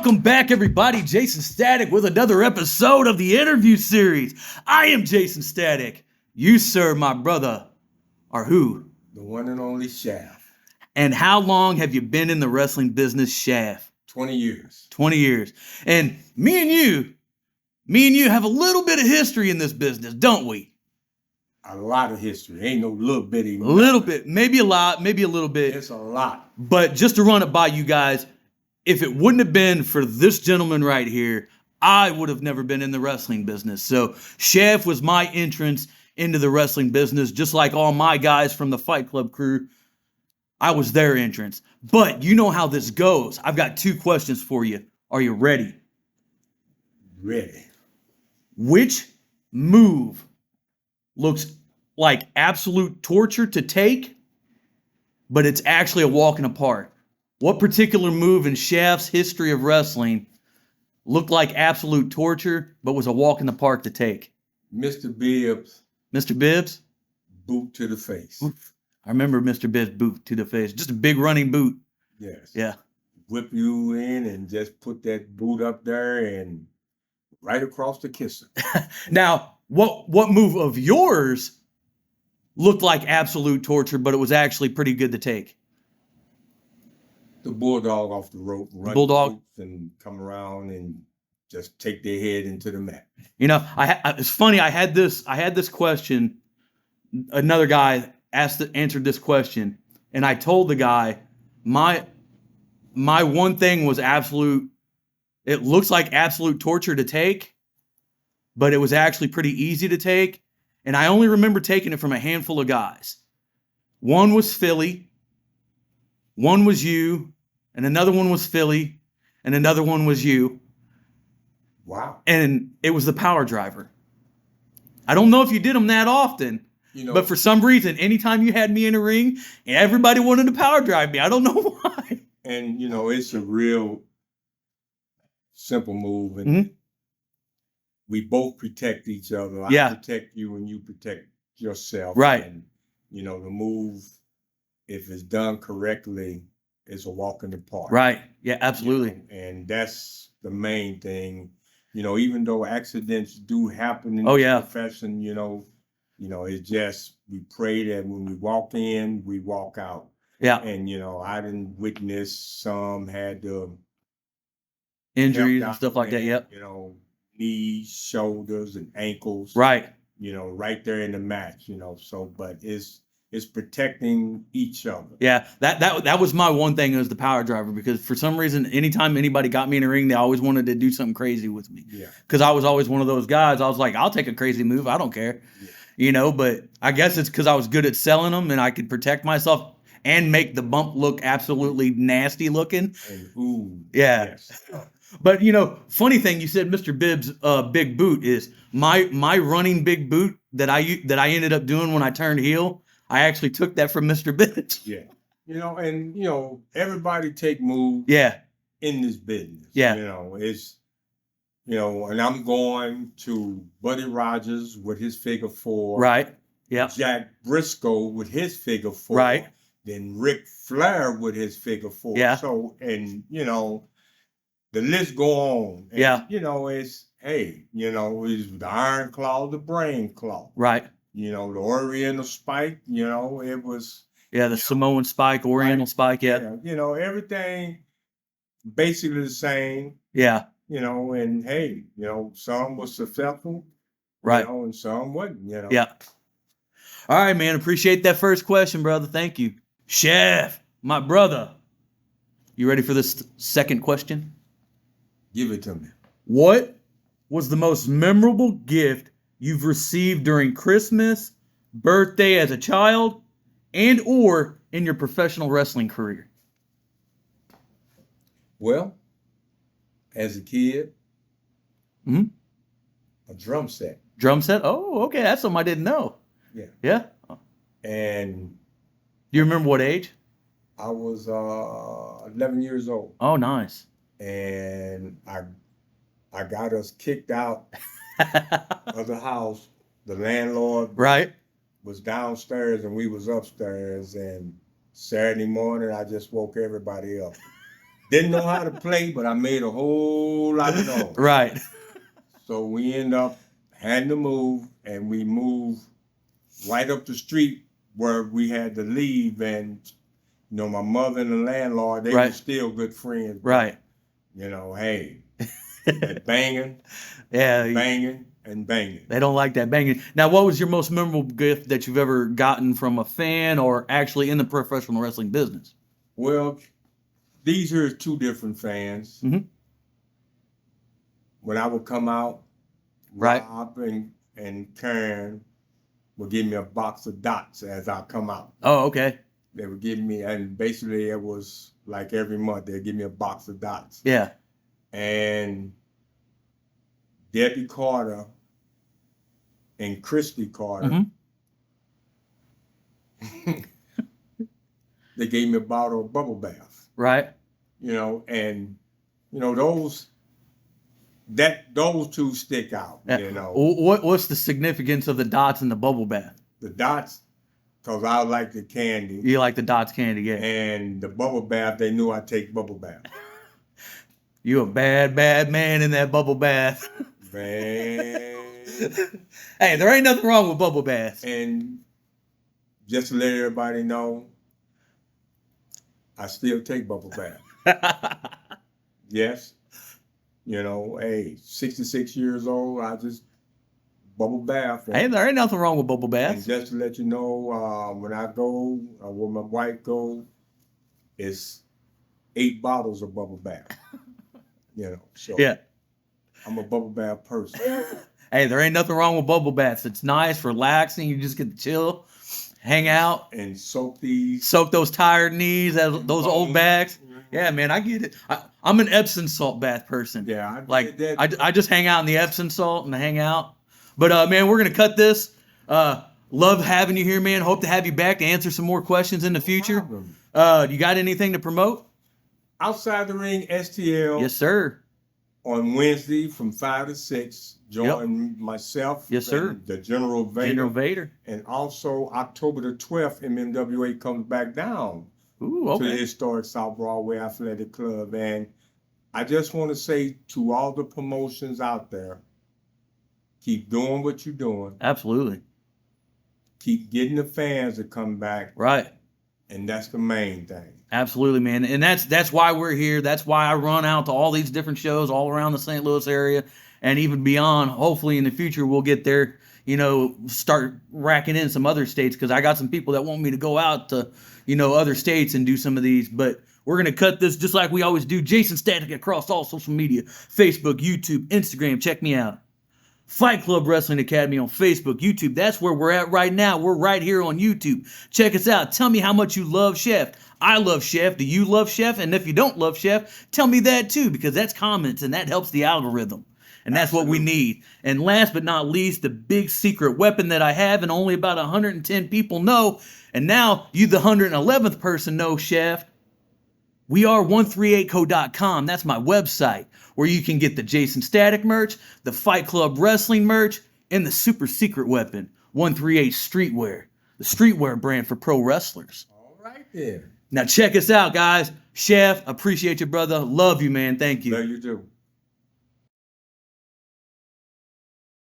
Welcome back, everybody. Jaysin Static with another episode of the interview series. I am Jaysin Static. You, sir, my brother, are who? The one and only Shaft. And how long have you been in the wrestling business, Shaft? 20 years. 20 years. And me and you have a little bit of history in this business, don't we? A lot of history. Ain't no little bitty. A little bit. Maybe a lot, maybe a little bit. It's a lot. But just to run it by you guys, if it wouldn't have been for this gentleman right here, I would have never been in the wrestling business. So Shaft was my entrance into the wrestling business, just like all my guys from the Fight Club crew. I was their entrance. But you know how this goes. I've got two questions for you. Are you ready? Ready. Which move looks like absolute torture to take, but it's actually a walk in the park? What particular move in Shaft's history of wrestling looked like absolute torture, but was a walk in the park to take? Mr. Bibbs. Mr. Bibbs? Boot to the face. Oof. I remember Mr. Bibbs' boot to the face. Just a big running boot. Yes. Yeah. Whip you in and just put that boot up there and right across the kisser. Now, what move of yours looked like absolute torture, but it was actually pretty good to take? The bulldog off the rope, run Bulldog and come around and just take their head into the mat. You know, it's funny. I had this question. Another guy answered this question, and I told the guy my one thing was absolute. It looks like absolute torture to take, but it was actually pretty easy to take, and I only remember taking it from a handful of guys. One was Philly, one was you, and another one was Philly, and another one was you. Wow. And it was the power driver. I don't know if you did them that often, but for some reason, anytime you had me in a ring, everybody wanted to power drive me. I don't know why. And, it's a real simple move. And we both protect each other. I protect you and you protect yourself. Right. And, the move, if it's done correctly, is a walk in the park. Right. Yeah, absolutely. And that's the main thing. Even though accidents do happen in this profession, it's just we pray that when we walk in, we walk out. Yeah. And, I didn't witness some had the injuries and stuff like that. Yep. Knees, shoulders, and ankles. Right. Right there in the match, but it's protecting each other. Yeah, that was my one thing as the power driver, because for some reason, anytime anybody got me in a ring, they always wanted to do something crazy with me. Yeah. Because I was always one of those guys. I was like, I'll take a crazy move. I don't care. Yeah. But I guess it's because I was good at selling them and I could protect myself and make the bump look absolutely nasty looking. And ooh. Yeah. Yes. But, funny thing, you said Mr. Bibbs' big boot is my running big boot that I ended up doing when I turned heel. I actually took that from Mr. Bibbs. Yeah. And, everybody take moves in this business. Yeah. It's, and I'm going to Buddy Rogers with his figure 4. Right. Yeah. Jack Briscoe with his figure 4. Right. Then Ric Flair with his figure 4. Yeah. So, and, the list go on. And, yeah. It's, it's the Iron Claw, the Brain Claw. Right. The Oriental Spike, it was. Yeah, the Samoan Spike, Oriental Spike, yeah. Everything basically the same. Yeah. And hey, some was successful. Right. And some wasn't, Yeah. All right, man. Appreciate that first question, brother. Thank you. Chef, my brother. You ready for this second question? Give it to me. What was the most memorable gift you've received during Christmas, birthday as a child, and or in your professional wrestling career? Well, as a kid, a drum set. Drum set? Oh, okay. That's something I didn't know. Yeah. Yeah. And do you remember what age? I was 11 years old. Oh, nice. And I got us kicked out of the house. The landlord was downstairs and we was upstairs. And Saturday morning, I just woke everybody up. Didn't know how to play, but I made a whole lot of noise. Right. So we end up having to move, and we moved right up the street where we had to leave. And, you know, my mother and the landlord, they were still good friends. Right. You know, hey, banging, banging, and banging. They don't like that banging. Now, what was your most memorable gift that you've ever gotten from a fan or actually in the professional wrestling business? Well, these are two different fans. Mm-hmm. When I would come out, Rob and Karen would give me a box of dots as I come out. Oh, okay. They would give me, and basically it was like every month they'd give me a box of dots. Yeah. And Debbie Carter and Christy Carter, they gave me a bottle of bubble bath. Right. You know, and you know those two stick out. You know, what's the significance of the dots and the bubble bath? The dots, because I like the candy. You like the dots candy, yeah. And the bubble bath, they knew I'd take bubble bath. You a bad man in that bubble bath. Man. Hey, there ain't nothing wrong with bubble baths. And just to let everybody know, I still take bubble bath. Yes. You know, hey, 66 years old, I just bubble bath. Hey, there ain't nothing wrong with bubble baths. And just to let you know, when I go, when my wife go, it's 8 bottles of bubble bath. You know, so yeah, I'm a bubble bath person. Hey, there ain't nothing wrong with bubble baths. It's nice, relaxing. You just get to chill, hang out, and soak those tired knees, those old backs. Yeah, man, I get it. I'm an Epsom salt bath person. Yeah, I just hang out in the Epsom salt and hang out. But man, we're gonna cut this. Love having you here, man. Hope to have you back to answer some more questions in the future. You got anything to promote? Outside the Ring STL. Yes, sir. On Wednesday from 5 to 6. Join myself. Yes, sir. The General Vader. And also October the 12th, MMWA comes back down. Ooh, okay. To the historic South Broadway Athletic Club. And I just want to say to all the promotions out there, keep doing what you're doing. Absolutely. Keep getting the fans to come back. Right. And that's the main thing. Absolutely, man. And that's why we're here. That's why I run out to all these different shows all around the St. Louis area and even beyond. Hopefully in the future we'll get there, you know, start racking in some other states, because I got some people that want me to go out to, you know, other states and do some of these. But we're going to cut this just like we always do. Jaysin Static across all social media, Facebook, YouTube, Instagram. Check me out. Fight Club Wrestling Academy on Facebook, YouTube. That's where we're at right now. We're right here on YouTube. Check us out. Tell me how much you love Chef. I love Chef. Do you love Chef? And if you don't love Chef, tell me that too, because that's comments and that helps the algorithm. And that's what we need. And last but not least, the big secret weapon that I have and only about 110 people know, and now you, the 111th person, know, Chef. We are 138co.com. That's my website, where you can get the Jaysin Static merch, the Fight Club Wrestling merch, and the super secret weapon, 138 Streetwear, the streetwear brand for pro wrestlers. All right then. Now check us out, guys. Chef, appreciate you, brother. Love you, man. Thank you. Love you too.